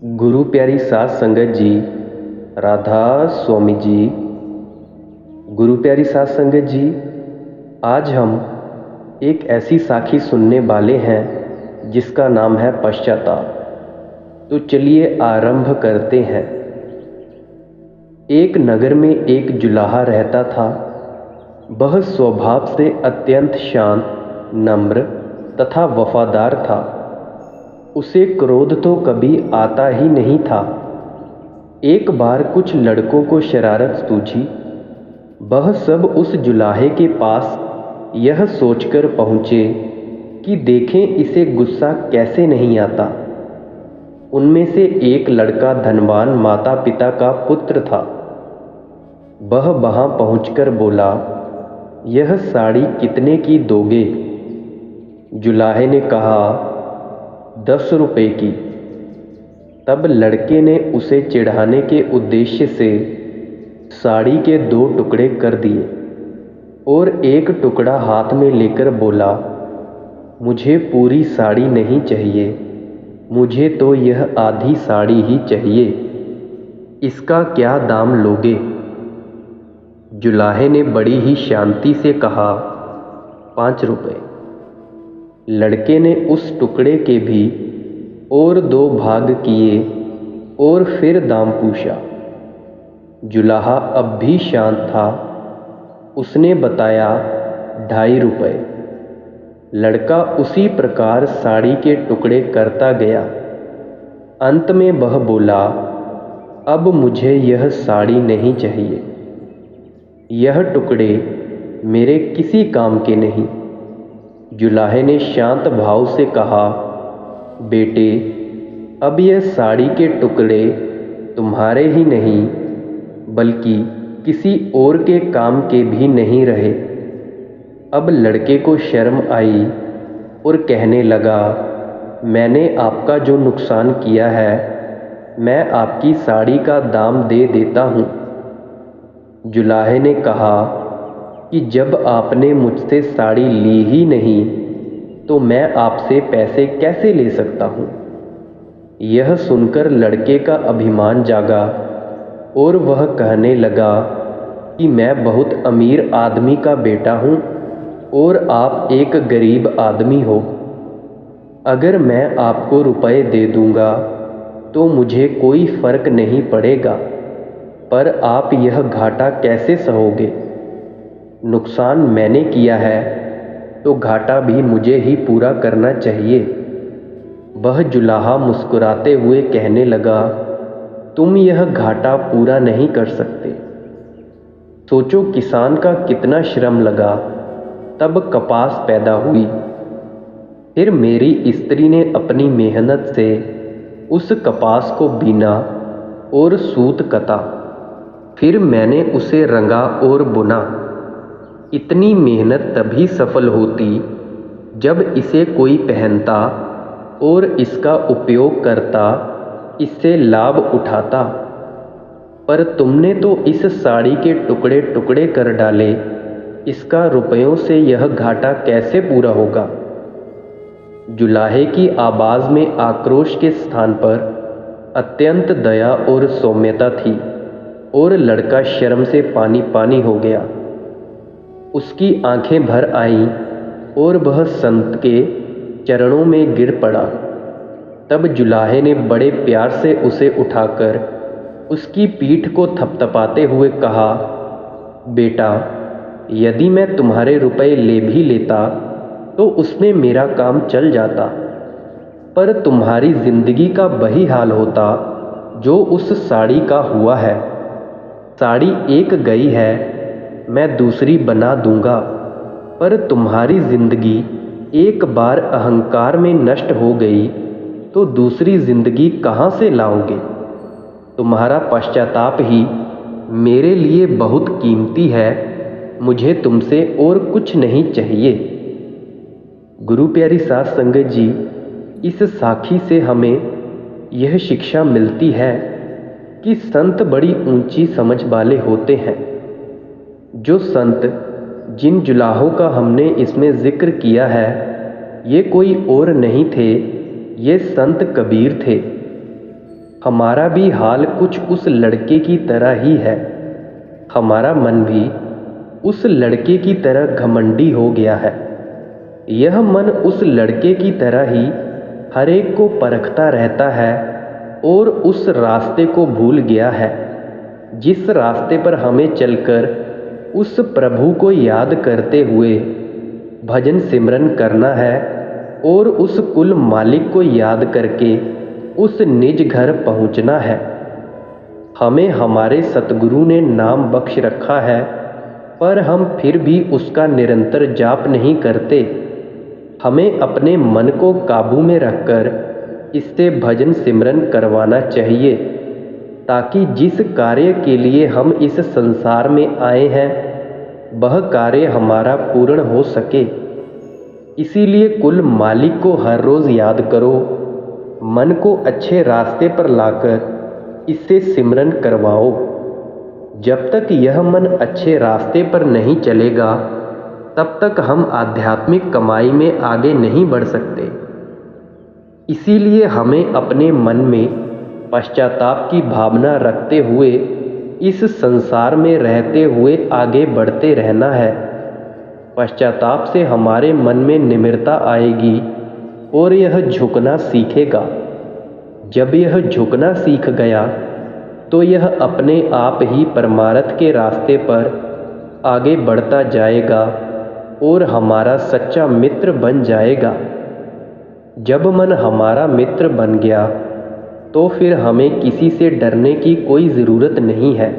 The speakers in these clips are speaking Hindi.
गुरु प्यारी साध संगत जी, राधा स्वामी जी। गुरु प्यारी साध संगत जी, आज हम एक ऐसी साखी सुनने वाले हैं जिसका नाम है पश्चाताप। तो चलिए आरंभ करते हैं। एक नगर में एक जुलाहा रहता था। वह स्वभाव से अत्यंत शांत, नम्र तथा वफादार था। उसे क्रोध तो कभी आता ही नहीं था। एक बार कुछ लड़कों को शरारत सूझी। वह सब उस जुलाहे के पास यह सोचकर पहुँचे कि देखें इसे गुस्सा कैसे नहीं आता। उनमें से एक लड़का धनवान माता पिता का पुत्र था। वह वहाँ पहुँचकर बोला, यह साड़ी कितने की दोगे? जुलाहे ने कहा, 10 रुपये की। तब लड़के ने उसे चिढ़ाने के उद्देश्य से साड़ी के 2 टुकड़े कर दिए और एक टुकड़ा हाथ में लेकर बोला, मुझे पूरी साड़ी नहीं चाहिए, मुझे तो यह आधी साड़ी ही चाहिए। इसका क्या दाम लोगे? जुलाहे ने बड़ी ही शांति से कहा, 5 रुपये। लड़के ने उस टुकड़े के भी और 2 भाग किए और फिर दाम पूछा। जुलाहा अब भी शांत था। उसने बताया, 2.5 रुपये। लड़का उसी प्रकार साड़ी के टुकड़े करता गया। अंत में वह बोला, अब मुझे यह साड़ी नहीं चाहिए, यह टुकड़े मेरे किसी काम के नहीं। जुलाहे ने शांत भाव से कहा, बेटे, अब यह साड़ी के टुकड़े तुम्हारे ही नहीं बल्कि किसी और के काम के भी नहीं रहे। अब लड़के को शर्म आई और कहने लगा, मैंने आपका जो नुकसान किया है, मैं आपकी साड़ी का दाम दे देता हूँ। जुलाहे ने कहा कि जब आपने मुझसे साड़ी ली ही नहीं तो मैं आपसे पैसे कैसे ले सकता हूँ। यह सुनकर लड़के का अभिमान जागा और वह कहने लगा कि मैं बहुत अमीर आदमी का बेटा हूँ और आप एक गरीब आदमी हो। अगर मैं आपको रुपए दे दूँगा तो मुझे कोई फर्क नहीं पड़ेगा, पर आप यह घाटा कैसे सहोगे? नुकसान मैंने किया है तो घाटा भी मुझे ही पूरा करना चाहिए। वह जुलाहा मुस्कुराते हुए कहने लगा, तुम यह घाटा पूरा नहीं कर सकते। सोचो किसान का कितना श्रम लगा, तब कपास पैदा हुई। फिर मेरी स्त्री ने अपनी मेहनत से उस कपास को बीना और सूत कता। फिर मैंने उसे रंगा और बुना। इतनी मेहनत तभी सफल होती जब इसे कोई पहनता और इसका उपयोग करता, इससे लाभ उठाता। पर तुमने तो इस साड़ी के टुकड़े टुकड़े कर डाले, इसका रुपयों से यह घाटा कैसे पूरा होगा? जुलाहे की आवाज़ में आक्रोश के स्थान पर अत्यंत दया और सौम्यता थी और लड़का शर्म से पानी पानी हो गया। उसकी आंखें भर आईं और वह संत के चरणों में गिर पड़ा। तब जुलाहे ने बड़े प्यार से उसे उठाकर उसकी पीठ को थपथपाते हुए कहा, बेटा, यदि मैं तुम्हारे रुपए ले भी लेता तो उसमें मेरा काम चल जाता, पर तुम्हारी जिंदगी का वही हाल होता जो उस साड़ी का हुआ है। साड़ी एक गई है, मैं दूसरी बना दूंगा, पर तुम्हारी जिंदगी एक बार अहंकार में नष्ट हो गई तो दूसरी जिंदगी कहाँ से लाओगे? तुम्हारा पश्चाताप ही मेरे लिए बहुत कीमती है। मुझे तुमसे और कुछ नहीं चाहिए। गुरु प्यारी साध संगत जी, इस साखी से हमें यह शिक्षा मिलती है कि संत बड़ी ऊंची समझ वाले होते हैं। जो संत, जिन जुलाहों का हमने इसमें जिक्र किया है, ये कोई और नहीं थे, ये संत कबीर थे। हमारा भी हाल कुछ उस लड़के की तरह ही है। हमारा मन भी उस लड़के की तरह घमंडी हो गया है। यह मन उस लड़के की तरह ही हर एक को परखता रहता है और उस रास्ते को भूल गया है जिस रास्ते पर हमें चलकर उस प्रभु को याद करते हुए भजन सिमरन करना है और उस कुल मालिक को याद करके उस निज घर पहुंचना है। हमें हमारे सतगुरु ने नाम बख्श रखा है, पर हम फिर भी उसका निरंतर जाप नहीं करते। हमें अपने मन को काबू में रखकर इससे भजन सिमरन करवाना चाहिए, ताकि जिस कार्य के लिए हम इस संसार में आए हैं वह कार्य हमारा पूर्ण हो सके। इसीलिए कुल मालिक को हर रोज़ याद करो, मन को अच्छे रास्ते पर लाकर इससे सिमरन करवाओ। जब तक यह मन अच्छे रास्ते पर नहीं चलेगा तब तक हम आध्यात्मिक कमाई में आगे नहीं बढ़ सकते। इसीलिए हमें अपने मन में पश्चाताप की भावना रखते हुए इस संसार में रहते हुए आगे बढ़ते रहना है। पश्चाताप से हमारे मन में निम्रता आएगी और यह झुकना सीखेगा। जब यह झुकना सीख गया तो यह अपने आप ही परमार्थ के रास्ते पर आगे बढ़ता जाएगा और हमारा सच्चा मित्र बन जाएगा। जब मन हमारा मित्र बन गया तो फिर हमें किसी से डरने की कोई ज़रूरत नहीं है।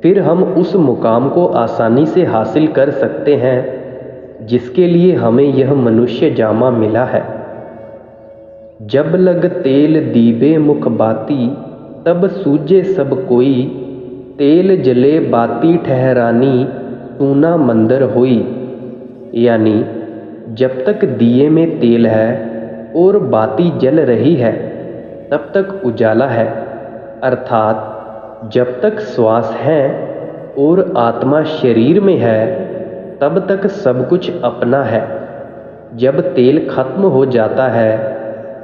फिर हम उस मुकाम को आसानी से हासिल कर सकते हैं जिसके लिए हमें यह मनुष्य जामा मिला है। जब लग तेल दीबे मुख बाती, तब सूझे सब कोई। तेल जले बाती ठहरानी, सूना मंदिर होई। यानी जब तक दिए में तेल है और बाती जल रही है तब तक उजाला है। अर्थात जब तक श्वास है और आत्मा शरीर में है तब तक सब कुछ अपना है। जब तेल खत्म हो जाता है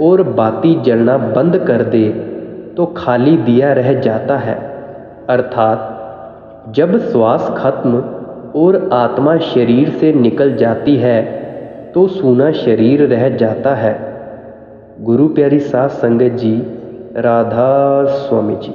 और बाती जलना बंद कर दे तो खाली दिया रह जाता है। अर्थात जब श्वास खत्म और आत्मा शरीर से निकल जाती है तो सूना शरीर रह जाता है। गुरु प्यारी साध संगत जी, राधा स्वामी जी।